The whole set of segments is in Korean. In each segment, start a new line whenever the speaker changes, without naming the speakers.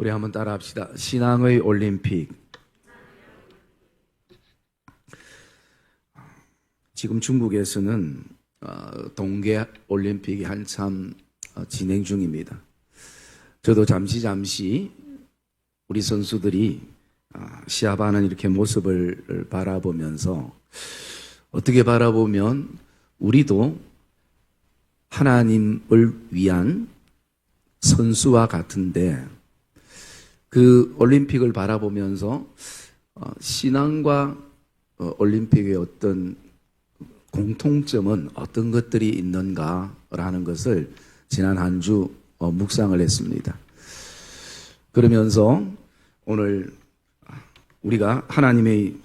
우리 한번 따라합시다. 신앙의 올림픽. 지금 중국에서는 동계 올림픽이 한참 진행 중입니다. 저도 잠시 우리 선수들이 시합하는 이렇게 모습을 바라보면서 어떻게 바라보면 우리도 하나님을 위한 선수와 같은데 그 올림픽을 바라보면서 신앙과 올림픽의 어떤 공통점은 어떤 것들이 있는가라는 것을 지난 한 주 묵상을 했습니다. 그러면서 오늘 우리가 하나님의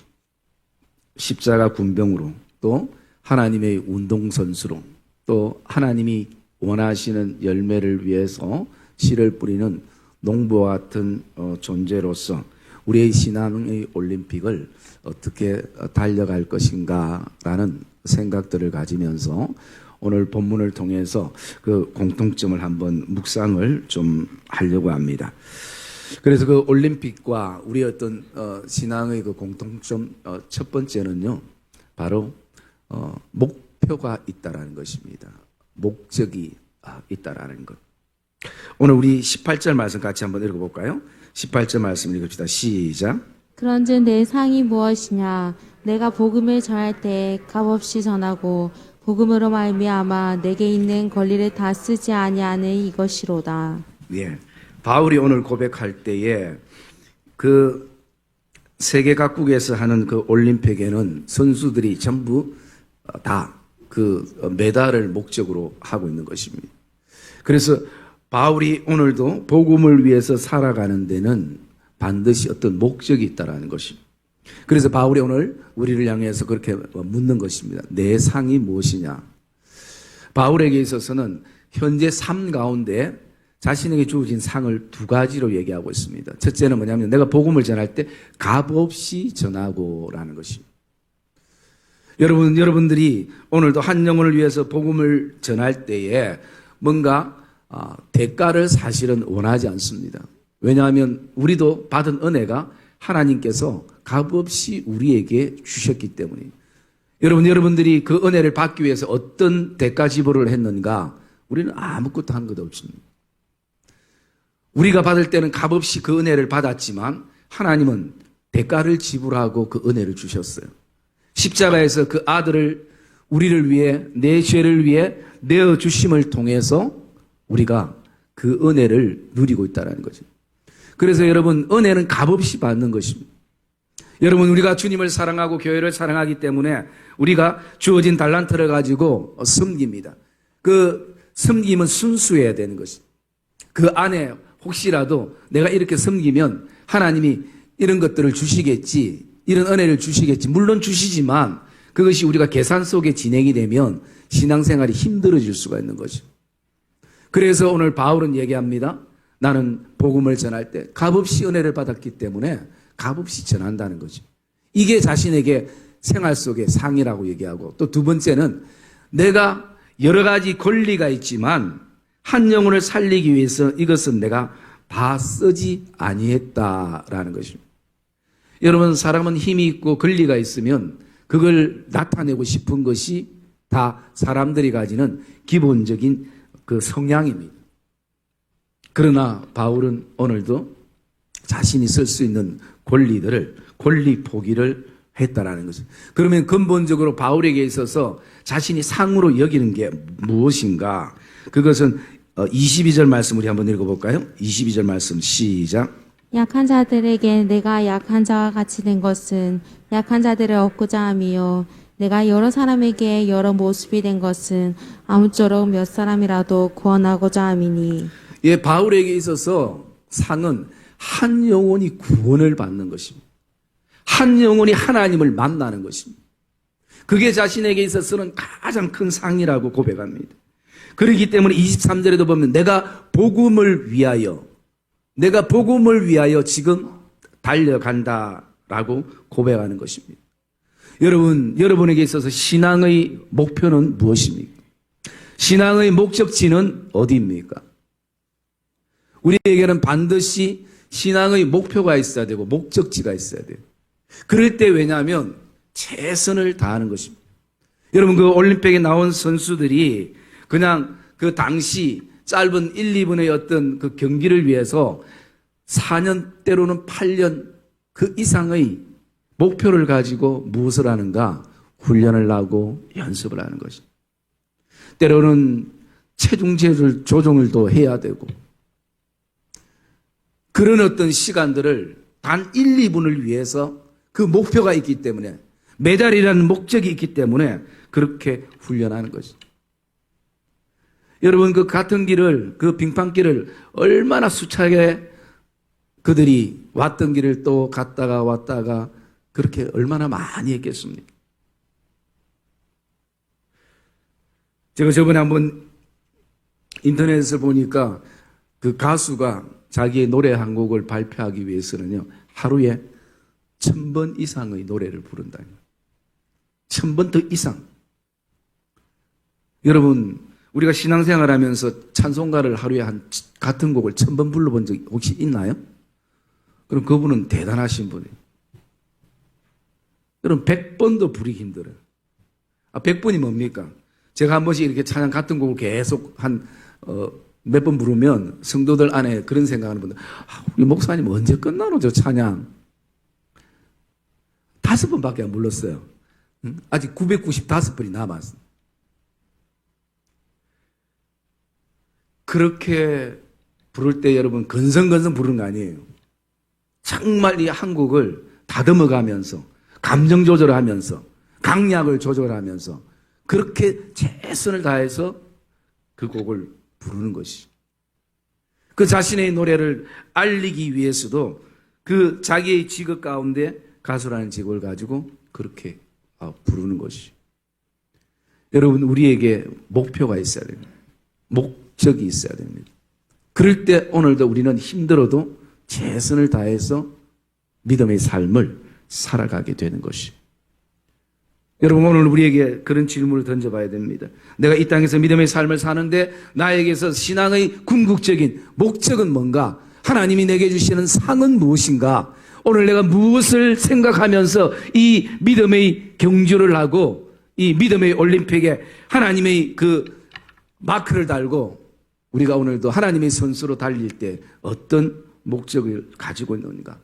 십자가 군병으로 또 하나님의 운동선수로 또 하나님이 원하시는 열매를 위해서 씨를 뿌리는 농부와 같은 존재로서 우리의 신앙의 올림픽을 어떻게 달려갈 것인가라는 생각들을 가지면서 오늘 본문을 통해서 그 공통점을 한번 묵상을 좀 하려고 합니다. 그래서 그 올림픽과 우리의 어떤 신앙의 그 공통점 첫 번째는요, 바로 목표가 있다라는 것입니다. 목적이 있다라는 것. 오늘 우리 18절 말씀 같이 한번 읽어볼까요? 18절 말씀 읽읍시다. 시작.
그런즉 내 상이 무엇이냐? 내가 복음을 전할 때 값없이 전하고 복음으로 말미암아 내게 있는 권리를 다 쓰지 아니하는 이것이로다.
예, 바울이 오늘 고백할 때에 그 세계 각국에서 하는 그 올림픽에는 선수들이 전부 다 그 메달을 목적으로 하고 있는 것입니다. 그래서 바울이 오늘도 복음을 위해서 살아가는 데는 반드시 어떤 목적이 있다라는 것입니다. 그래서 바울이 오늘 우리를 향해서 그렇게 묻는 것입니다. 내 상이 무엇이냐? 바울에게 있어서는 현재 삶 가운데 자신에게 주어진 상을 두 가지로 얘기하고 있습니다. 첫째는 뭐냐면 내가 복음을 전할 때 값없이 전하고라는 것입니다. 여러분들이 오늘도 한 영혼을 위해서 복음을 전할 때에 뭔가 대가를 사실은 원하지 않습니다. 왜냐하면 우리도 받은 은혜가 하나님께서 값없이 우리에게 주셨기 때문에 여러분들이 그 은혜를 받기 위해서 어떤 대가 지불을 했는가? 우리는 아무것도 한 것 없습니다. 우리가 받을 때는 값없이 그 은혜를 받았지만 하나님은 대가를 지불하고 그 은혜를 주셨어요. 십자가에서 그 아들을 우리를 위해 내 죄를 위해 내어주심을 통해서 우리가 그 은혜를 누리고 있다는 거죠. 그래서 여러분, 은혜는 값없이 받는 것입니다. 여러분, 우리가 주님을 사랑하고 교회를 사랑하기 때문에 우리가 주어진 달란트를 가지고 섬깁니다. 그 섬김은 순수해야 되는 것입니다. 그 안에 혹시라도 내가 이렇게 섬기면 하나님이 이런 것들을 주시겠지, 이런 은혜를 주시겠지. 물론 주시지만 그것이 우리가 계산 속에 진행이 되면 신앙생활이 힘들어질 수가 있는 거죠. 그래서 오늘 바울은 얘기합니다. 나는 복음을 전할 때 값없이 은혜를 받았기 때문에 값없이 전한다는 거죠. 이게 자신에게 생활 속의 상이라고 얘기하고, 또 두 번째는 내가 여러 가지 권리가 있지만 한 영혼을 살리기 위해서 이것은 내가 다 쓰지 아니했다라는 것입니다. 여러분, 사람은 힘이 있고 권리가 있으면 그걸 나타내고 싶은 것이 다 사람들이 가지는 기본적인 그 성향입니다. 그러나 바울은 오늘도 자신이 쓸 수 있는 권리 포기를 했다라는 것입니다. 그러면 근본적으로 바울에게 있어서 자신이 상으로 여기는 게 무엇인가? 그것은 22절 말씀 우리 한번 읽어볼까요? 22절 말씀 시작.
약한 자들에게 내가 약한 자와 같이 된 것은 약한 자들을 얻고자 함이요 내가 여러 사람에게 여러 모습이 된 것은 아무쪼록 몇 사람이라도 구원하고자 함이니.
예, 바울에게 있어서 상은 한 영혼이 구원을 받는 것입니다. 한 영혼이 하나님을 만나는 것입니다. 그게 자신에게 있어서는 가장 큰 상이라고 고백합니다. 그렇기 때문에 23절에도 보면 내가 복음을 위하여 지금 달려간다라고 고백하는 것입니다. 여러분에게 있어서 신앙의 목표는 무엇입니까? 신앙의 목적지는 어디입니까? 우리에게는 반드시 신앙의 목표가 있어야 되고 목적지가 있어야 돼요. 그럴 때 왜냐하면 최선을 다하는 것입니다. 여러분 그 올림픽에 나온 선수들이 그냥 그 당시 짧은 1, 2분의 어떤 그 경기를 위해서 4년 때로는 8년 그 이상의 목표를 가지고 무엇을 하는가? 훈련을 하고 연습을 하는 것입니다. 때로는 체중 조정을 또 해야 되고 그런 어떤 시간들을 단 1, 2분을 위해서 그 목표가 있기 때문에 메달이라는 목적이 있기 때문에 그렇게 훈련하는 것입니다. 여러분 그 같은 길을 그 빙판길을 얼마나 수차게 그들이 왔던 길을 또 갔다가 왔다가 그렇게 얼마나 많이 했겠습니까? 제가 저번에 한번 인터넷에서 보니까 그 가수가 자기의 노래 한 곡을 발표하기 위해서는요 하루에 1000번 이상의 노래를 부른다. 1000번 더 이상. 여러분 우리가 신앙생활 하면서 찬송가를 하루에 같은 곡을 1000번 불러본 적 혹시 있나요? 그럼 그분은 대단하신 분이에요. 여러분 100번도 부르기 힘들어요. 100번이 뭡니까? 제가 한 번씩 이렇게 찬양 같은 곡을 계속 몇 번 부르면 성도들 안에 그런 생각하는 분들, 우리 목사님 언제 끝나노 저 찬양? 5번밖에 안 불렀어요. 아직 995번이 남았어. 그렇게 부를 때 여러분 건성건성 부르는 거 아니에요. 정말 이 한 곡을 다듬어가면서 감정 조절하면서 강약을 조절하면서 그렇게 최선을 다해서 그 곡을 부르는 것이. 그 자신의 노래를 알리기 위해서도 그 자기의 직업 가운데 가수라는 직업을 가지고 그렇게 부르는 것이. 여러분 우리에게 목표가 있어야 됩니다. 목적이 있어야 됩니다. 그럴 때 오늘도 우리는 힘들어도 최선을 다해서 믿음의 삶을 살아가게 되는 것이. 여러분 오늘 우리에게 그런 질문을 던져봐야 됩니다. 내가 이 땅에서 믿음의 삶을 사는데 나에게서 신앙의 궁극적인 목적은 뭔가? 하나님이 내게 주시는 상은 무엇인가? 오늘 내가 무엇을 생각하면서 이 믿음의 경주를 하고 이 믿음의 올림픽에 하나님의 그 마크를 달고 우리가 오늘도 하나님의 선수로 달릴 때 어떤 목적을 가지고 있는가?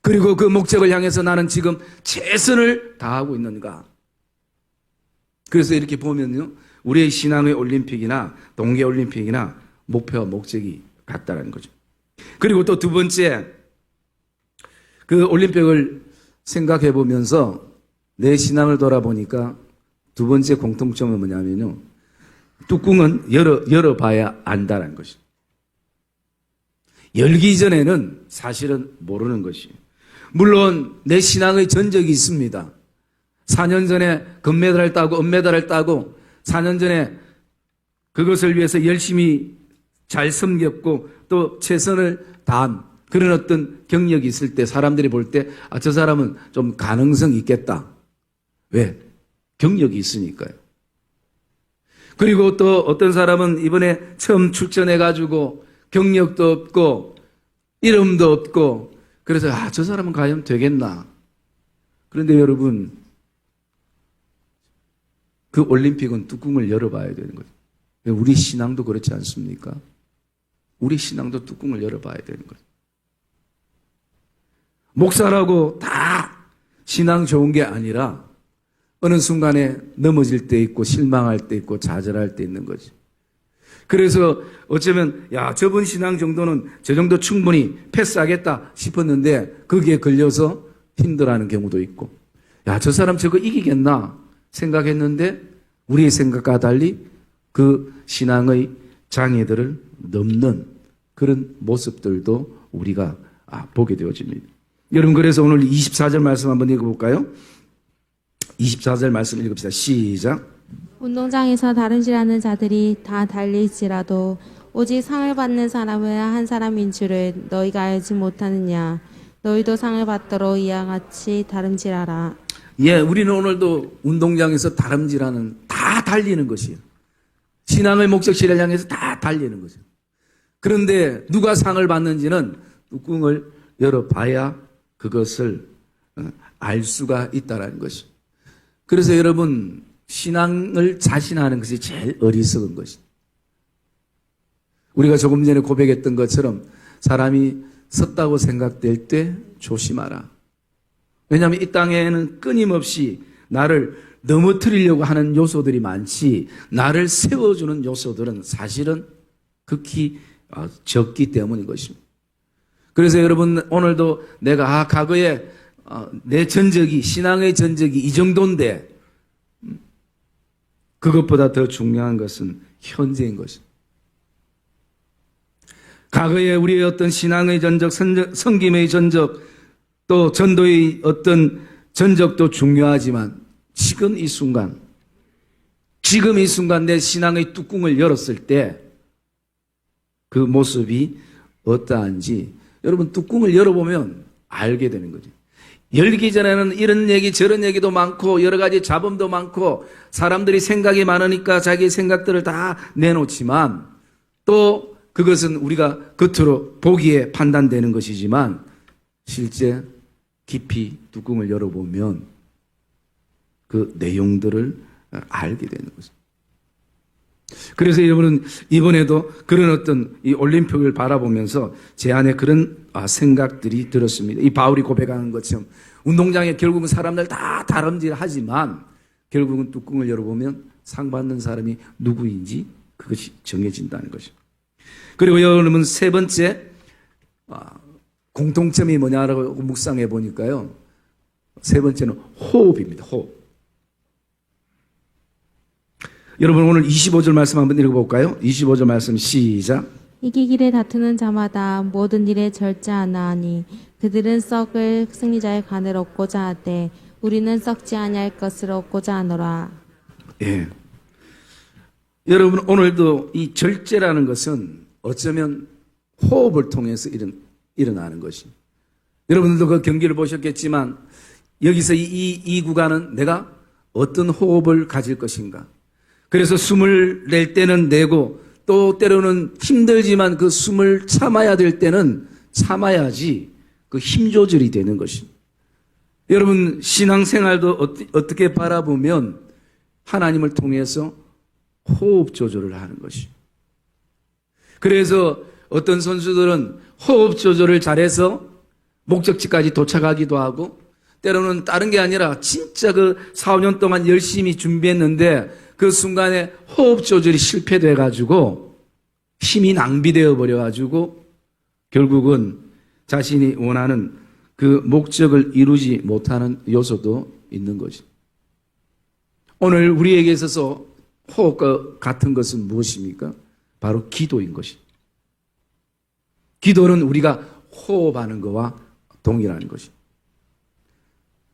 그리고 그 목적을 향해서 나는 지금 최선을 다하고 있는가? 그래서 이렇게 보면요, 우리의 신앙의 올림픽이나 동계 올림픽이나 목표와 목적이 같다는 거죠. 그리고 또 두 번째, 그 올림픽을 생각해 보면서 내 신앙을 돌아보니까 두 번째 공통점은 뭐냐면요, 뚜껑은 열어봐야 안다는 것이죠. 열기 전에는 사실은 모르는 것이에요. 물론 내 신앙의 전적이 있습니다. 4년 전에 금메달을 따고 은메달을 따고 4년 전에 그것을 위해서 열심히 잘 섬겼고 또 최선을 다한 그런 어떤 경력이 있을 때 사람들이 볼 때 저 사람은 좀 가능성이 있겠다. 왜? 경력이 있으니까요. 그리고 또 어떤 사람은 이번에 처음 출전해가지고 경력도 없고 이름도 없고 그래서 저 사람은 과연 되겠나. 그런데 여러분 그 올림픽은 뚜껑을 열어봐야 되는 거죠. 우리 신앙도 그렇지 않습니까? 우리 신앙도 뚜껑을 열어봐야 되는 거죠. 목사라고 다 신앙 좋은 게 아니라 어느 순간에 넘어질 때 있고 실망할 때 있고 좌절할 때 있는 거지. 그래서 어쩌면 저번 신앙 정도는 저 정도 충분히 패스하겠다 싶었는데 거기에 걸려서 힘들어하는 경우도 있고 저 사람 저거 이기겠나 생각했는데 우리의 생각과 달리 그 신앙의 장애들을 넘는 그런 모습들도 우리가 보게 되어집니다. 여러분 그래서 오늘 24절 말씀 한번 읽어볼까요? 24절 말씀 읽읍시다. 시작.
운동장에서 다름질하는 자들이 다 달릴지라도 오직 상을 받는 사람은 한 사람인 줄을 너희가 알지 못하느냐. 너희도 상을 받도록 이와 같이 다름질하라.
우리는 오늘도 운동장에서 다름질하는 다 달리는 것이에요. 신앙의 목적지를 향해서 다 달리는 거죠. 그런데 누가 상을 받는지는 뚜껑을 열어봐야 그것을 알 수가 있다라는 것이. 그래서 여러분, 신앙을 자신하는 것이 제일 어리석은 것이. 우리가 조금 전에 고백했던 것처럼 사람이 섰다고 생각될 때 조심하라. 왜냐하면 이 땅에는 끊임없이 나를 넘어뜨리려고 하는 요소들이 많지, 나를 세워주는 요소들은 사실은 극히 적기 때문인 것입니다. 그래서 여러분, 오늘도 내가 과거에 내 전적이, 신앙의 전적이 이 정도인데 그것보다 더 중요한 것은 현재인 것입니다. 과거에 우리의 어떤 신앙의 전적, 섬김의 전적, 또 전도의 어떤 전적도 중요하지만 지금 이 순간 내 신앙의 뚜껑을 열었을 때 그 모습이 어떠한지 여러분 뚜껑을 열어보면 알게 되는 거죠. 열기 전에는 이런 얘기 저런 얘기도 많고 여러 가지 잡음도 많고 사람들이 생각이 많으니까 자기 생각들을 다 내놓지만 또 그것은 우리가 겉으로 보기에 판단되는 것이지만 실제 깊이 뚜껑을 열어보면 그 내용들을 알게 되는 거죠. 그래서 여러분은 이번에도 그런 어떤 이 올림픽을 바라보면서 제 안에 그런 생각들이 들었습니다. 이 바울이 고백하는 것처럼 운동장에 결국은 사람들 다 다름질하지만 결국은 뚜껑을 열어보면 상 받는 사람이 누구인지 그것이 정해진다는 것입니다. 그리고 여러분 세 번째 공통점이 뭐냐라고 묵상해 보니까요. 세 번째는 호흡입니다. 호흡. 여러분 오늘 25절 말씀 한번 읽어볼까요? 25절 말씀 시작.
이기기를 다투는 자마다 모든 일에 절제하나 하니 그들은 썩을 승리자의 관을 얻고자 하되 우리는 썩지 아니할 것을 얻고자 하노라.
예. 여러분 오늘도 이 절제라는 것은 어쩌면 호흡을 통해서 일어나는 것입니다. 여러분들도 그 경기를 보셨겠지만 여기서 이 구간은 내가 어떤 호흡을 가질 것인가. 그래서 숨을 낼 때는 내고 또 때로는 힘들지만 그 숨을 참아야 될 때는 참아야지 그 힘 조절이 되는 것입니다. 여러분 신앙생활도 어떻게 바라보면 하나님을 통해서 호흡 조절을 하는 것입니다. 그래서 어떤 선수들은 호흡 조절을 잘해서 목적지까지 도착하기도 하고 때로는 다른 게 아니라 진짜 그 4, 5년 동안 열심히 준비했는데 그 순간에 호흡 조절이 실패돼 가지고 힘이 낭비되어 버려 가지고 결국은 자신이 원하는 그 목적을 이루지 못하는 요소도 있는 거지. 오늘 우리에게 있어서 호흡과 같은 것은 무엇입니까? 바로 기도인 것입니다. 기도는 우리가 호흡하는 것과 동일한 것입니다.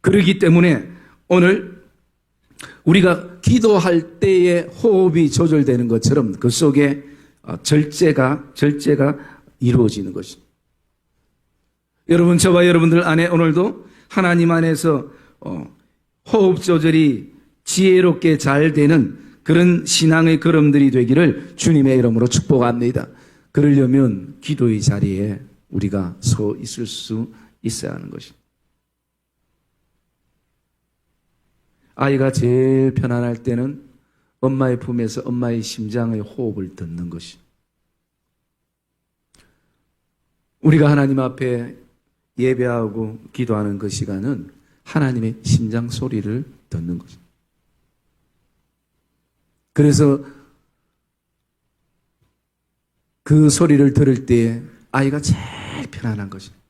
그렇기 때문에 오늘 우리가 기도할 때에 호흡이 조절되는 것처럼 그 속에 절제가 이루어지는 것입니다. 여러분 저와 여러분들 안에 오늘도 하나님 안에서 호흡 조절이 지혜롭게 잘 되는 그런 신앙의 걸음들이 되기를 주님의 이름으로 축복합니다. 그러려면 기도의 자리에 우리가 서 있을 수 있어야 하는 것입니다. 아이가 제일 편안할 때는 엄마의 품에서 엄마의 심장의 호흡을 듣는 것이. 우리가 하나님 앞에 예배하고 기도하는 그 시간은 하나님의 심장 소리를 듣는 것입니다. 그래서 그 소리를 들을 때에 아이가 제일 편안한 것입니다.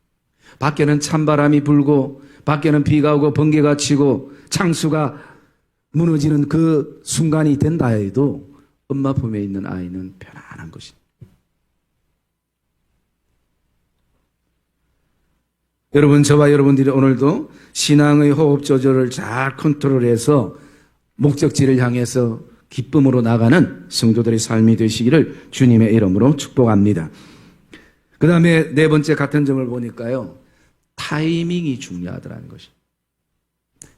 밖에는 찬바람이 불고 밖에는 비가 오고 번개가 치고 창수가 무너지는 그 순간이 된다 해도 엄마 품에 있는 아이는 편안한 것입니다. 여러분 저와 여러분들이 오늘도 신앙의 호흡 조절을 잘 컨트롤해서 목적지를 향해서 기쁨으로 나가는 성도들의 삶이 되시기를 주님의 이름으로 축복합니다. 그 다음에 네 번째 같은 점을 보니까요. 타이밍이 중요하더라는 것입니다.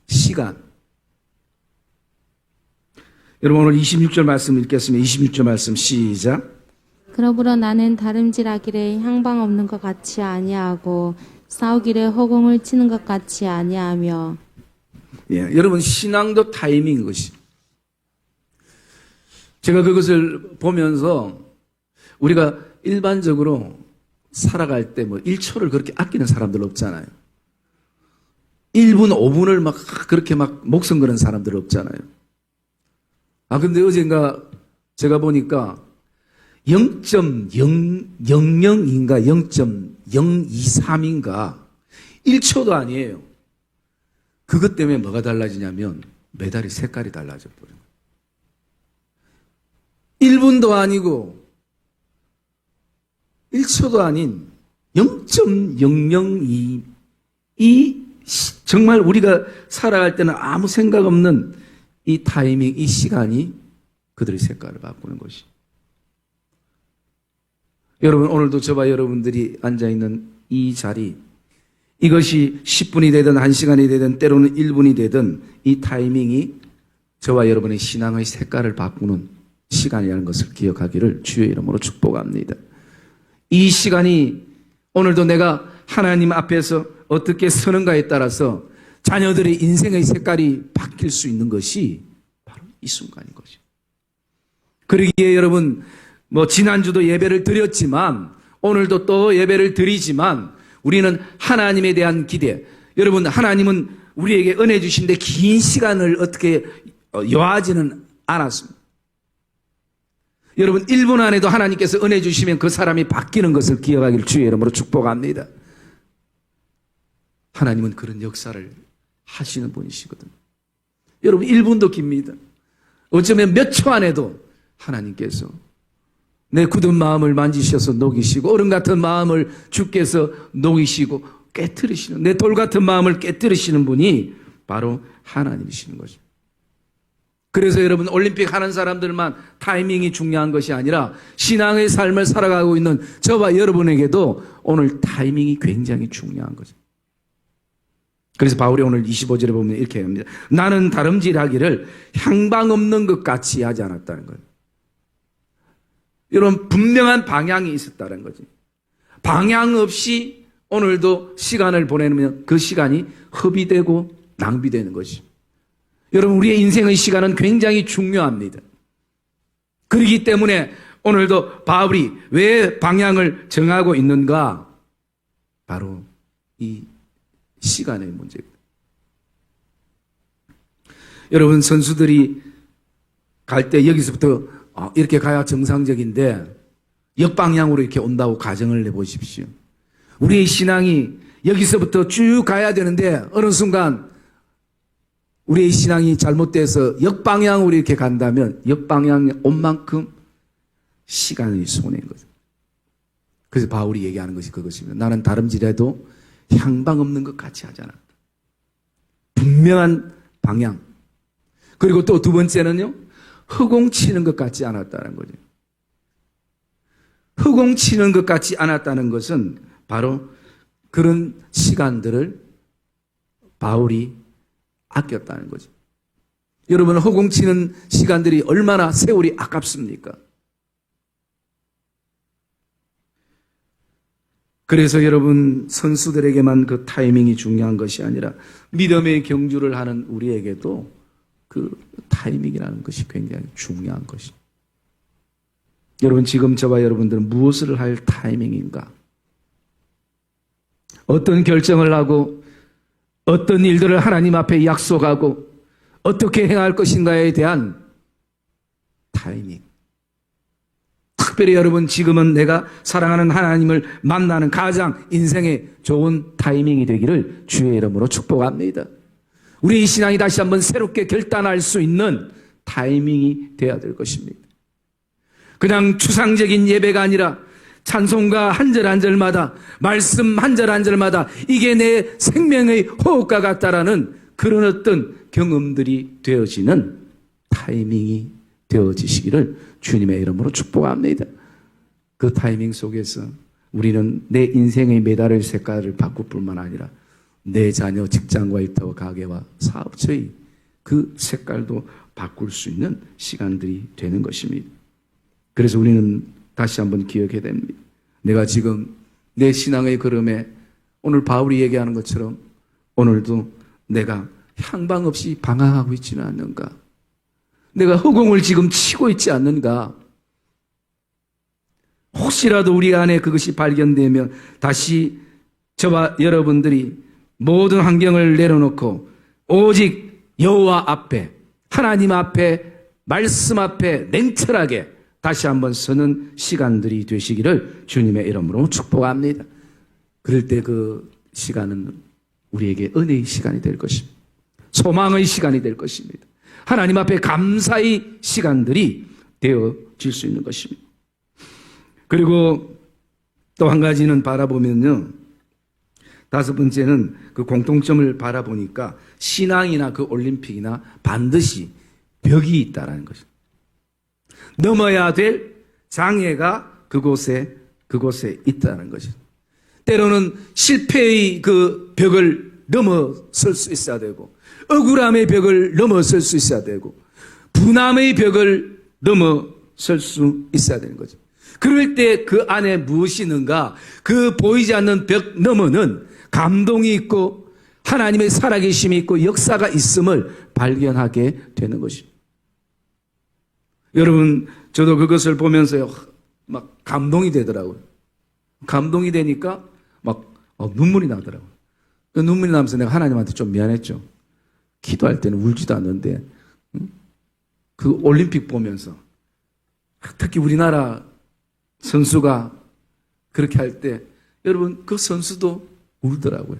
시간. 여러분 오늘 26절 말씀 읽겠습니다. 26절 말씀 시작.
그러므로 나는 다름질하기를 향방 없는 것 같이 아니하고 싸우기를 허공을 치는 것 같이 아니하며.
예, 여러분 신앙도 타이밍인 것이. 제가 그것을 보면서 우리가 일반적으로 살아갈 때 뭐 1초를 그렇게 아끼는 사람들 없잖아요. 1분, 5분을 막 그렇게 막 목숨 거는 사람들 없잖아요. 근데 어젠가 제가 보니까 0.000인가 0.023인가 1초도 아니에요. 그것 때문에 뭐가 달라지냐면 메달이 색깔이 달라져 버려요. 1분도 아니고 1초도 아닌 0.002 정말 우리가 살아갈 때는 아무 생각 없는 이 타이밍, 이 시간이 그들의 색깔을 바꾸는 것이. 여러분 오늘도 저와 여러분들이 앉아있는 이 자리, 이것이 10분이 되든 1시간이 되든 때로는 1분이 되든 이 타이밍이 저와 여러분의 신앙의 색깔을 바꾸는 시간이라는 것을 기억하기를 주의 이름으로 축복합니다. 이 시간이 오늘도 내가 하나님 앞에서 어떻게 서는가에 따라서 자녀들의 인생의 색깔이 바뀔 수 있는 것이 바로 이 순간인 것이죠. 그러기에 여러분 지난주도 예배를 드렸지만 오늘도 또 예배를 드리지만 우리는 하나님에 대한 기대, 여러분 하나님은 우리에게 은혜 주신데 긴 시간을 어떻게 요하지는 않았습니다. 여러분 1분 안에도 하나님께서 은혜 주시면 그 사람이 바뀌는 것을 기억하기를 주의 이름으로 축복합니다. 하나님은 그런 역사를 하시는 분이시거든요. 여러분 1분도 깁니다. 어쩌면 몇 초 안에도 하나님께서 내 굳은 마음을 만지셔서 녹이시고 얼음 같은 마음을 주께서 녹이시고 깨뜨리시는, 내 돌 같은 마음을 깨뜨리시는 분이 바로 하나님이시는 거죠. 그래서 여러분 올림픽 하는 사람들만 타이밍이 중요한 것이 아니라 신앙의 삶을 살아가고 있는 저와 여러분에게도 오늘 타이밍이 굉장히 중요한 거죠. 그래서 바울이 오늘 25절에 보면 이렇게 합니다. 나는 다름질하기를 향방 없는 것 같이 하지 않았다는 거예요. 여러분 분명한 방향이 있었다는 거지. 방향 없이 오늘도 시간을 보내면 그 시간이 허비되고 낭비되는 것이. 여러분 우리의 인생의 시간은 굉장히 중요합니다. 그렇기 때문에 오늘도 바울이 왜 방향을 정하고 있는가? 바로 이 시간의 문제입니다. 여러분 선수들이 갈 때 여기서부터 이렇게 가야 정상적인데 역방향으로 이렇게 온다고 가정을 해보십시오. 우리의 신앙이 여기서부터 쭉 가야 되는데 어느 순간 우리의 신앙이 잘못돼서 역방향으로 이렇게 간다면 역방향에 온 만큼 시간이 손해인 거죠. 그래서 바울이 얘기하는 것이 그것입니다. 나는 다름질해도 향방 없는 것 같이 하지 않았다. 분명한 방향. 그리고 또 두 번째는요. 허공치는 것 같지 않았다는 거죠. 허공치는 것 같지 않았다는 것은 바로 그런 시간들을 바울이 아꼈다는 거죠. 여러분 허공치는 시간들이 얼마나 세월이 아깝습니까? 그래서 여러분 선수들에게만 그 타이밍이 중요한 것이 아니라 믿음의 경주를 하는 우리에게도 그 타이밍이라는 것이 굉장히 중요한 것이. 여러분 지금 저와 여러분들은 무엇을 할 타이밍인가? 어떤 결정을 하고 어떤 일들을 하나님 앞에 약속하고 어떻게 행할 것인가에 대한 타이밍. 특별히 여러분 지금은 내가 사랑하는 하나님을 만나는 가장 인생의 좋은 타이밍이 되기를 주의 이름으로 축복합니다. 우리의 신앙이 다시 한번 새롭게 결단할 수 있는 타이밍이 되어야 될 것입니다. 그냥 추상적인 예배가 아니라 찬송가 한 절 한 절마다 말씀 한 절 한 절마다 이게 내 생명의 호흡과 같다라는 그런 어떤 경험들이 되어지는 타이밍이 되어지시기를 주님의 이름으로 축복합니다. 그 타이밍 속에서 우리는 내 인생의 메달의 색깔을 바꿀 뿐만 아니라 내 자녀, 직장과 일터, 가게와 사업처의 그 색깔도 바꿀 수 있는 시간들이 되는 것입니다. 그래서 우리는 다시 한번 기억해야 됩니다. 내가 지금 내 신앙의 걸음에 오늘 바울이 얘기하는 것처럼 오늘도 내가 향방 없이 방황하고 있지는 않는가? 내가 허공을 지금 치고 있지 않는가? 혹시라도 우리 안에 그것이 발견되면 다시 저와 여러분들이 모든 환경을 내려놓고 오직 여호와 앞에, 하나님 앞에, 말씀 앞에 냉철하게 다시 한번 서는 시간들이 되시기를 주님의 이름으로 축복합니다. 그럴 때 그 시간은 우리에게 은혜의 시간이 될 것입니다. 소망의 시간이 될 것입니다. 하나님 앞에 감사의 시간들이 되어질 수 있는 것입니다. 그리고 또 한 가지는 바라보면요. 다섯 번째는 그 공통점을 바라보니까 신앙이나 그 올림픽이나 반드시 벽이 있다라는 것입니다. 넘어야 될 장애가 그곳에 있다는 것입니다. 때로는 실패의 그 벽을 넘어설 수 있어야 되고, 억울함의 벽을 넘어설 수 있어야 되고, 분함의 벽을 넘어설 수 있어야 되는 거죠. 그럴 때 그 안에 무엇이 있는가? 그 보이지 않는 벽 너머는 감동이 있고 하나님의 살아계심이 있고 역사가 있음을 발견하게 되는 것입니다. 여러분, 저도 그것을 보면서요, 막 감동이 되더라고요. 감동이 되니까 막 눈물이 나더라고요. 그 눈물이 나면서 내가 하나님한테 좀 미안했죠. 기도할 때는 울지도 않는데, 그 올림픽 보면서 특히 우리나라 선수가 그렇게 할 때 여러분 그 선수도 울더라고요.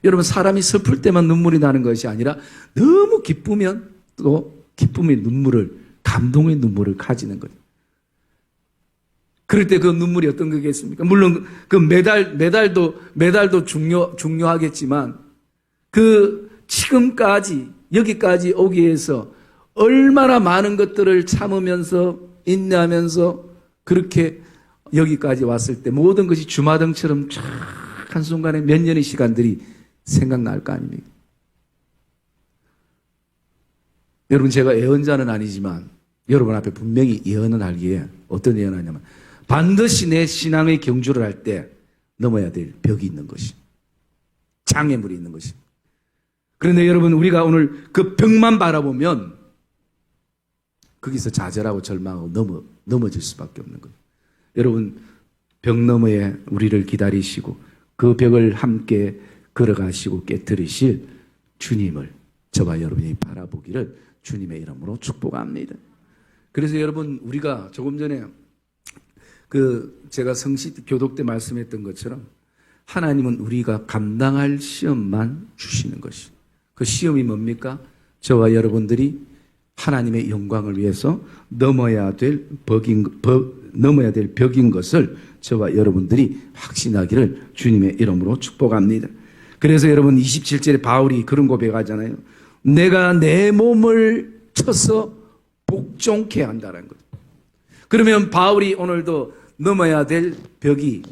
여러분 사람이 슬플 때만 눈물이 나는 것이 아니라 너무 기쁘면 또 기쁨의 눈물을, 감동의 눈물을 가지는 거예요. 그럴 때 그 눈물이 어떤 거겠습니까? 물론 그 메달도 중요하겠지만 그 지금까지 여기까지 오기 위해서 얼마나 많은 것들을 참으면서 인내하면서 그렇게 여기까지 왔을 때 모든 것이 주마등처럼 쫙 한순간에 몇 년의 시간들이 생각날 거 아닙니까? 여러분, 제가 예언자는 아니지만 여러분 앞에 분명히 예언을 하기에 어떤 예언을 하냐면 반드시 내 신앙의 경주를 할 때 넘어야 될 벽이 있는 것이, 장애물이 있는 것이. 그런데 여러분, 우리가 오늘 그 벽만 바라보면 거기서 좌절하고 절망하고 넘어질 수밖에 없는 거예요. 여러분, 벽 너머에 우리를 기다리시고 그 벽을 함께 걸어가시고 깨뜨리실 주님을 저와 여러분이 바라보기를 주님의 이름으로 축복합니다. 그래서 여러분, 우리가 조금 전에 제가 성시 교독 때 말씀했던 것처럼 하나님은 우리가 감당할 시험만 주시는 것이, 그 시험이 뭡니까? 저와 여러분들이 하나님의 영광을 위해서 넘어야 될 벽인 것을 저와 여러분들이 확신하기를 주님의 이름으로 축복합니다. 그래서 여러분 27절에 바울이 그런 고백하잖아요. 내가 내 몸을 쳐서 복종케 한다는 거죠. 그러면 바울이 오늘도 넘어야 될 벽이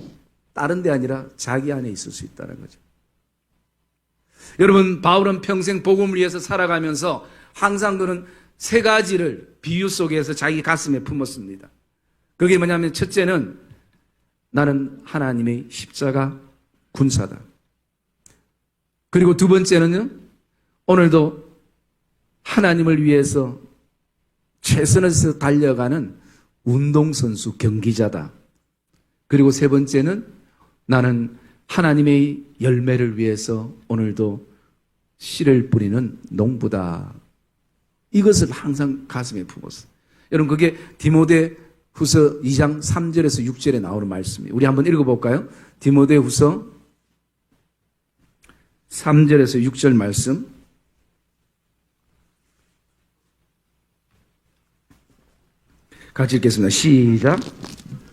다른 데 아니라 자기 안에 있을 수 있다는 거죠. 여러분, 바울은 평생 복음을 위해서 살아가면서 항상 그는 세 가지를 비유 속에서 자기 가슴에 품었습니다. 그게 뭐냐면 첫째는 나는 하나님의 십자가 군사다. 그리고 두 번째는요, 오늘도 하나님을 위해서 최선을 다해서 달려가는 운동선수 경기자다. 그리고 세 번째는 나는 하나님의 열매를 위해서 오늘도 씨를 뿌리는 농부다. 이것을 항상 가슴에 품었어요. 여러분, 그게 디모데후서 2장 3절에서 6절에 나오는 말씀이에요. 우리 한번 읽어볼까요? 디모데후서 3절에서 6절 말씀. 같이 읽겠습니다. 시작.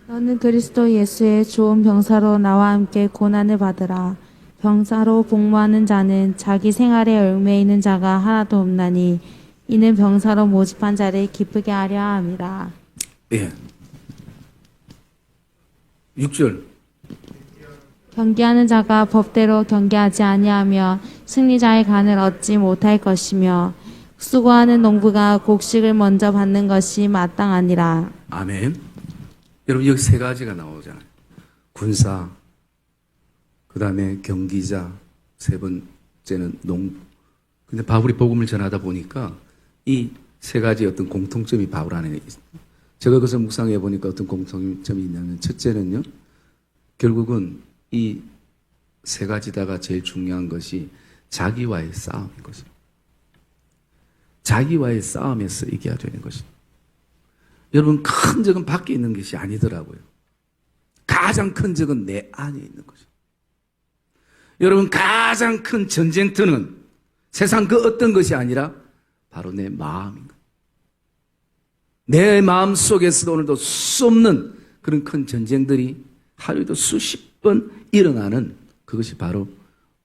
너는 그리스도 예수의 좋은 병사로 나와 함께 고난을 받으라. 병사로 복무하는 자는 자기 생활에 얽매이는 있는 자가 하나도 없나니 이는 병사로 모집한 자를 기쁘게 하려 함이라.
예. 6절.
경계하는 자가 법대로 경계하지 아니하며 승리자의 간을 얻지 못할 것이며 수고하는 농부가 곡식을 먼저 받는 것이 마땅하니라.
아멘. 여러분 여기 세 가지가 나오잖아요. 군사, 그 다음에 경기자, 세 번째는 농부. 근데 바울이 복음을 전하다 보니까 이 세 가지 어떤 공통점이 바울 안에 있습니다. 제가 그것을 묵상해 보니까 어떤 공통점이 있냐면, 첫째는요, 결국은 이 세 가지다가 제일 중요한 것이 자기와의 싸움인 것입니다. 자기와의 싸움에서 이겨야 되는 것입니다. 여러분, 큰 적은 밖에 있는 것이 아니더라고요. 가장 큰 적은 내 안에 있는 것입니다. 여러분, 가장 큰 전쟁터는 세상 그 어떤 것이 아니라 바로 내 마음인 거예요. 내 마음 속에서도 오늘도 수 없는 그런 큰 전쟁들이 하루에도 수십 번 일어나는 그것이 바로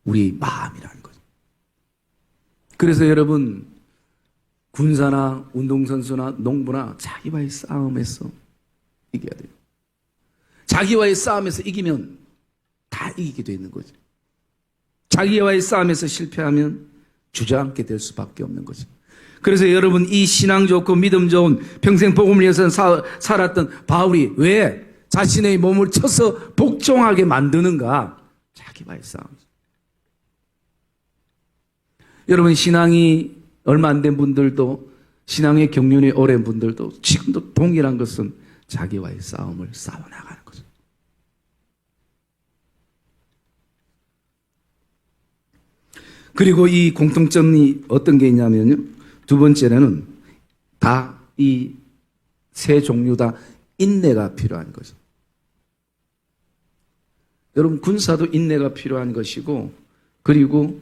우리 마음이라는 거죠. 그래서 여러분, 군사나 운동선수나 농부나 자기와의 싸움에서 이겨야 돼요. 자기와의 싸움에서 이기면 다 이기게 되는 거죠. 자기와의 싸움에서 실패하면 주저앉게 될 수밖에 없는 거죠. 그래서 여러분, 이 신앙 좋고 믿음 좋은 평생 복음을 위해서 살았던 바울이 왜 자신의 몸을 쳐서 복종하게 만드는가? 자기와의 싸움. 여러분, 신앙이 얼마 안 된 분들도, 신앙의 경륜이 오랜 분들도 지금도 동일한 것은 자기와의 싸움을 싸워나가는 거죠. 그리고 이 공통점이 어떤 게 있냐면요, 두 번째는 다 이 세 종류 다 인내가 필요한 거죠. 여러분, 군사도 인내가 필요한 것이고, 그리고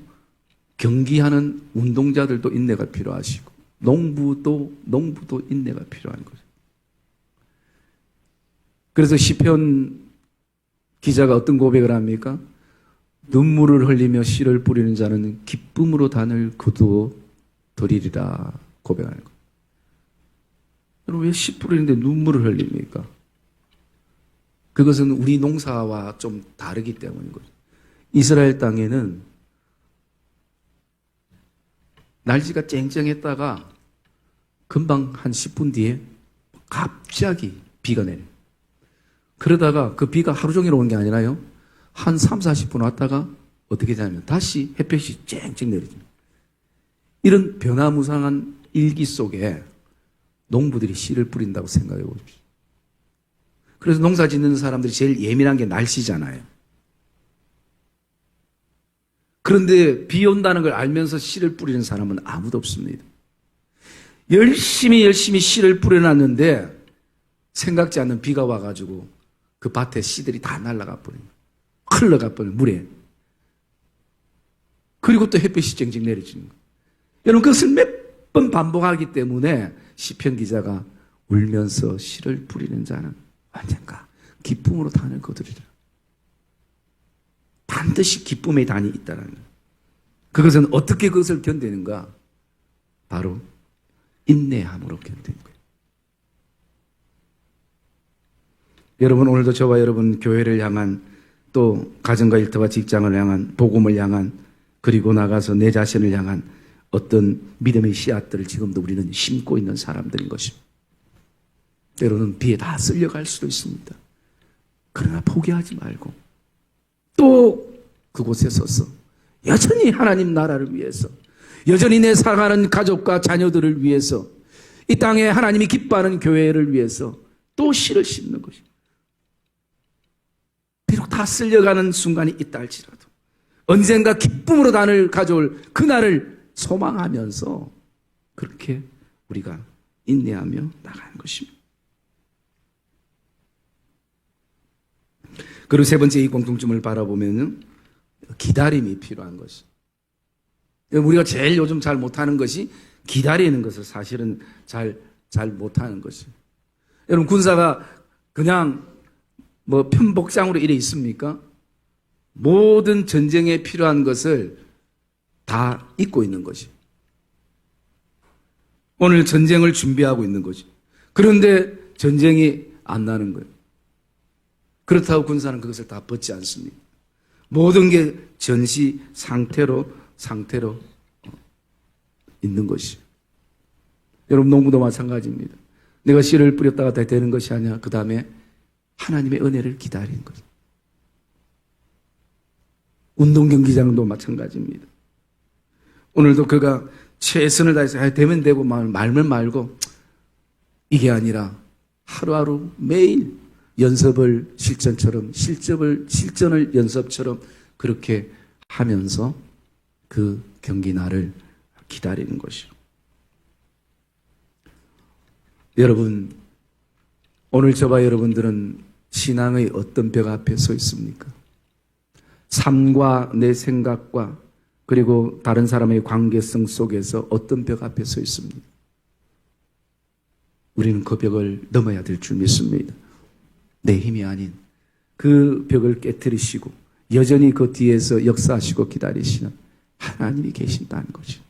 경기하는 운동자들도 인내가 필요하시고, 농부도 인내가 필요한 거죠. 그래서 시편 기자가 어떤 고백을 합니까? 눈물을 흘리며 씨를 뿌리는 자는 기쁨으로 단을 거두어들이리라 고백하는 거예요. 여러분, 왜 씨 뿌리는데 눈물을 흘립니까? 그것은 우리 농사와 좀 다르기 때문인 거죠. 이스라엘 땅에는 날씨가 쨍쨍했다가 금방 한 10분 뒤에 갑자기 비가 내려요. 그러다가 그 비가 하루 종일 오는 게 아니라요, 한 3, 40분 왔다가 어떻게 되냐면 다시 햇볕이 쨍쨍 내려집니다. 이런 변화무쌍한 일기 속에 농부들이 씨를 뿌린다고 생각해 보십시오. 그래서 농사 짓는 사람들이 제일 예민한 게 날씨잖아요. 그런데 비 온다는 걸 알면서 씨를 뿌리는 사람은 아무도 없습니다. 열심히 씨를 뿌려놨는데 생각지 않는 비가 와가지고 그 밭에 씨들이 다 날아가 버립니다. 흘러가 버려요, 물에. 그리고 또 햇빛이 쨍쨍 내려지는 거예요. 여러분, 그것을 몇 번 반복하기 때문에 시편 기자가 울면서 씨를 뿌리는 자는 언젠가 기쁨으로 단을 거두리라. 반드시 기쁨의 단이 있다는 거예요. 그것은 어떻게 그것을 견디는가? 바로 인내함으로 견디는 거예요. 여러분, 오늘도 저와 여러분 교회를 향한, 또 가정과 일터와 직장을 향한, 복음을 향한, 그리고 나가서 내 자신을 향한 어떤 믿음의 씨앗들을 지금도 우리는 심고 있는 사람들인 것입니다. 때로는 비에 다 쓸려갈 수도 있습니다. 그러나 포기하지 말고 또 그곳에 서서 여전히 하나님 나라를 위해서, 여전히 내 살아가는 가족과 자녀들을 위해서, 이 땅에 하나님이 기뻐하는 교회를 위해서 또 씨를 심는 것입니다. 비록 다 쓸려가는 순간이 있다 할지라도 언젠가 기쁨으로 단을 가져올 그날을 소망하면서 그렇게 우리가 인내하며 나가는 것입니다. 그리고 세 번째 이 공통점을 바라보면 기다림이 필요한 것이. 우리가 제일 요즘 잘 못하는 것이 기다리는 것을 사실은 잘 못하는 것이. 여러분, 군사가 그냥 뭐 편복장으로 이래 있습니까? 모든 전쟁에 필요한 것을 다 잊고 있는 것이. 오늘 전쟁을 준비하고 있는 것이. 그런데 전쟁이 안 나는 거예요. 그렇다고 군사는 그것을 다 벗지 않습니다. 모든 게 전시 상태로 있는 것이. 여러분, 농부도 마찬가지입니다. 내가 씨를 뿌렸다가 다 되는 것이 아니야. 그 다음에 하나님의 은혜를 기다리는 거죠. 운동 경기장도 마찬가지입니다. 오늘도 그가 최선을 다해서 되면 되고 말면 말고 이게 아니라 하루하루 매일 연습을 실전을 연습처럼 그렇게 하면서 그 경기 날을 기다리는 것이요. 여러분, 오늘 저와 여러분들은 신앙의 어떤 벽 앞에 서 있습니까? 삶과 내 생각과 그리고 다른 사람의 관계성 속에서 어떤 벽 앞에 서 있습니까? 우리는 그 벽을 넘어야 될 줄 믿습니다. 내 힘이 아닌 그 벽을 깨뜨리시고 여전히 그 뒤에서 역사하시고 기다리시는 하나님이 계신다는 거죠.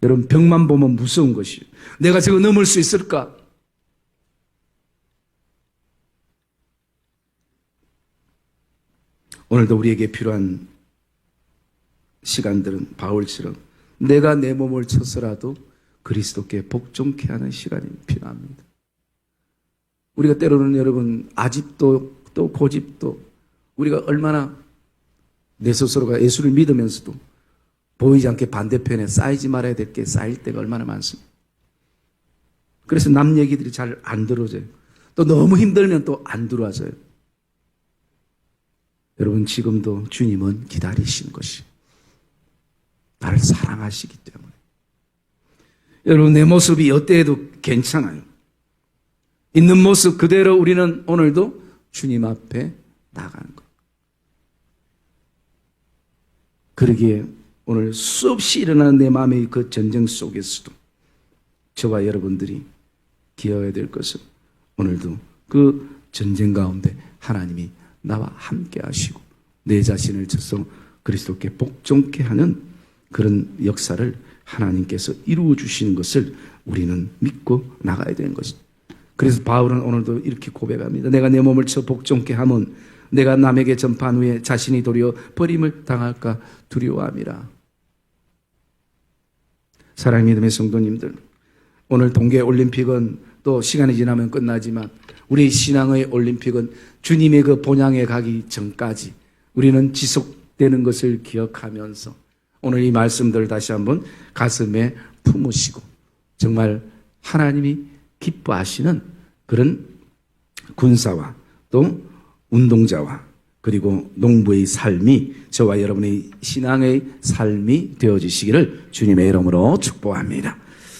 여러분, 벽만 보면 무서운 것이에요. 내가 저거 넘을 수 있을까? 오늘도 우리에게 필요한 시간들은 바울처럼 내가 내 몸을 쳐서라도 그리스도께 복종케 하는 시간이 필요합니다. 우리가 때로는 여러분 아집도 또 고집도 우리가 얼마나 내 스스로가 예수를 믿으면서도 보이지 않게 반대편에 쌓이지 말아야 될 게 쌓일 때가 얼마나 많습니다. 그래서 남 얘기들이 잘 안 들어져요. 또 너무 힘들면 또 안 들어와져요. 여러분, 지금도 주님은 기다리시는 것이 나를 사랑하시기 때문에. 여러분, 내 모습이 어때도 괜찮아요. 있는 모습 그대로 우리는 오늘도 주님 앞에 나가는 것. 그러기에 오늘 수없이 일어나는 내 마음의 그 전쟁 속에서도 저와 여러분들이 기억해야 될 것은 오늘도 그 전쟁 가운데 하나님이 나와 함께 하시고 내 자신을 쳐서 그리스도께 복종케 하는 그런 역사를 하나님께서 이루어 주시는 것을 우리는 믿고 나가야 되는 것입니다. 그래서 바울은 오늘도 이렇게 고백합니다. 내가 내 몸을 쳐 복종케 하면 내가 남에게 전파한 후에 자신이 도리어 버림을 당할까 두려워함이라. 사랑하는 믿음의 성도님들, 오늘 동계올림픽은 또 시간이 지나면 끝나지만 우리 신앙의 올림픽은 주님의 그 본향에 가기 전까지 우리는 지속되는 것을 기억하면서 오늘 이 말씀들을 다시 한번 가슴에 품으시고 정말 하나님이 기뻐하시는 그런 군사와 또 운동자와 그리고 농부의 삶이 저와 여러분의 신앙의 삶이 되어지시기를 주님의 이름으로 축복합니다.